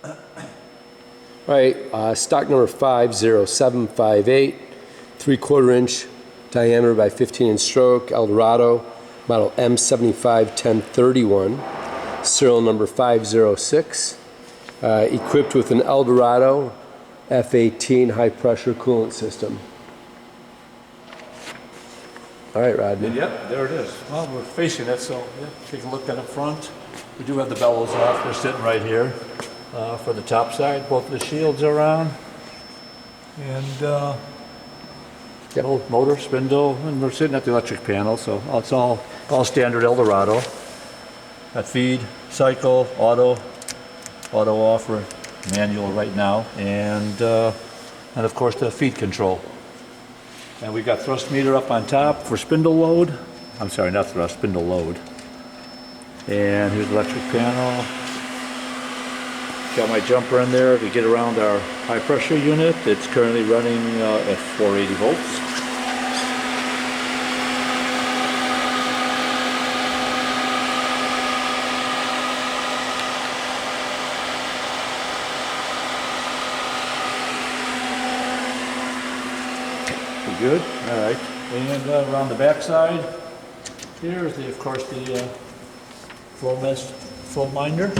All right, stock number 50758, 3/4 inch diameter by 15 inch stroke, Eldorado, model M75-1031, serial number 506, equipped with an Eldorado F18 high pressure coolant system. All right, Rodney. And yep, there it is. Well, we're facing it, so yeah, take a look at the front. We do have the bellows off. They're sitting right here for the top side. Both of the shields are on. And motor, spindle, and we're sitting at the electric panel, so it's all standard Eldorado. Got feed, cycle, auto off, or manual right now, and of course the feed control. And we got thrust meter up on top for spindle load. I'm sorry, not thrust, spindle load. And here's the electric panel. Got my jumper in there to get around our high pressure unit. It's currently running at 480 volts. Good. All right. And around the back side, here's of course the flow minder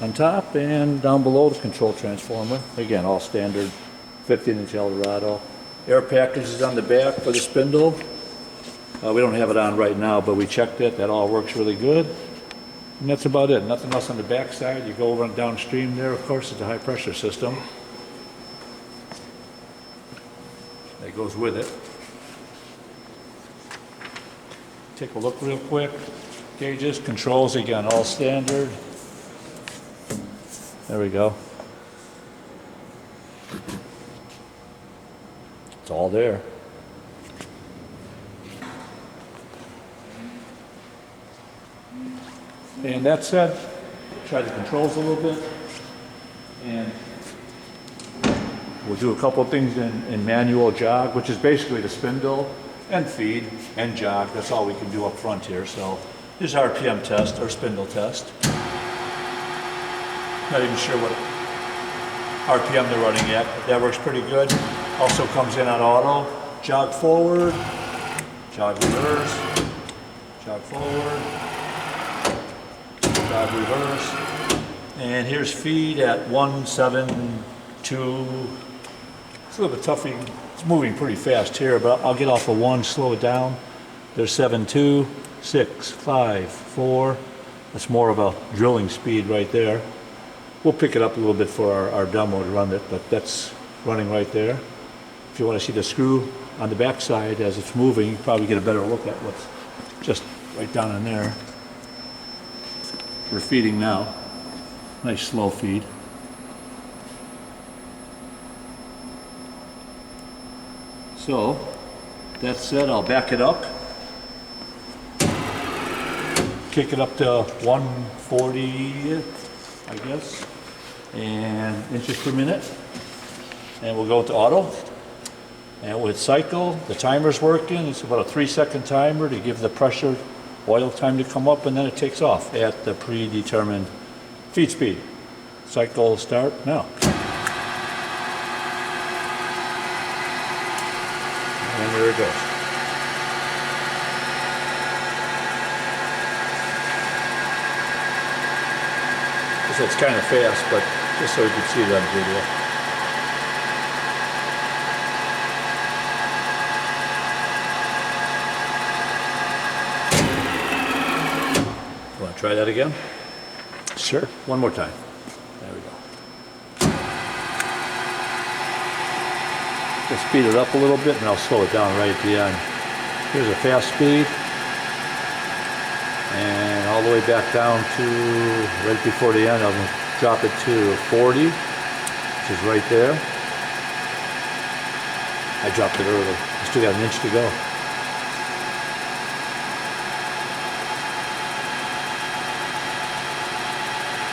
on top, and down below the control transformer. Again, all standard 15-inch Eldorado. Air package is on the back for the spindle. We don't have it on right now, but we checked it. That all works really good. And that's about it. Nothing else on the back side. You go over and downstream there, of course, it's a high pressure system that goes with it. Take a look real quick. Gauges, controls, again, all standard. There we go. It's all there. And that said, try the controls a little bit. And we'll do a couple of things in manual jog, which is basically the spindle and feed and jog. That's all we can do up front here. So this is RPM test or spindle test. Not even sure what RPM they're running at, but that works pretty good. Also comes in on auto. Jog forward, jog reverse, jog forward, jog reverse. And here's feed at 172. It's a little bit tough. It's moving pretty fast here, but I'll get off of 1, slow it down. There's 7.2, 6, 5, 4. That's more of a drilling speed right there. We'll pick it up a little bit for our demo to run it, but that's running right there. If you want to see the screw on the back side as it's moving, you probably get a better look at what's just right down in there. We're feeding now. Nice slow feed. So, that said, I'll back it up. Kick it up to 140, I guess, and inches per minute. And we'll go to auto. And with cycle, the timer's working. It's about a 3-second timer to give the pressure oil time to come up, and then it takes off at the predetermined feed speed. Cycle start now. And there it goes. So it's kind of fast, but just so you can see it on video. Want to try that again? Sure. One more time. There we go. We'll speed it up a little bit, and I'll slow it down right at the end. Here's a fast speed. And all the way back down to right before the end, I'll drop it to 40, which is right there. I dropped it early. I still got an inch to go.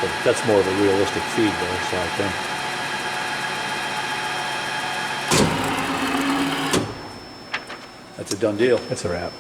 But that's more of a realistic feed there, so I think. That's a done deal. That's a wrap.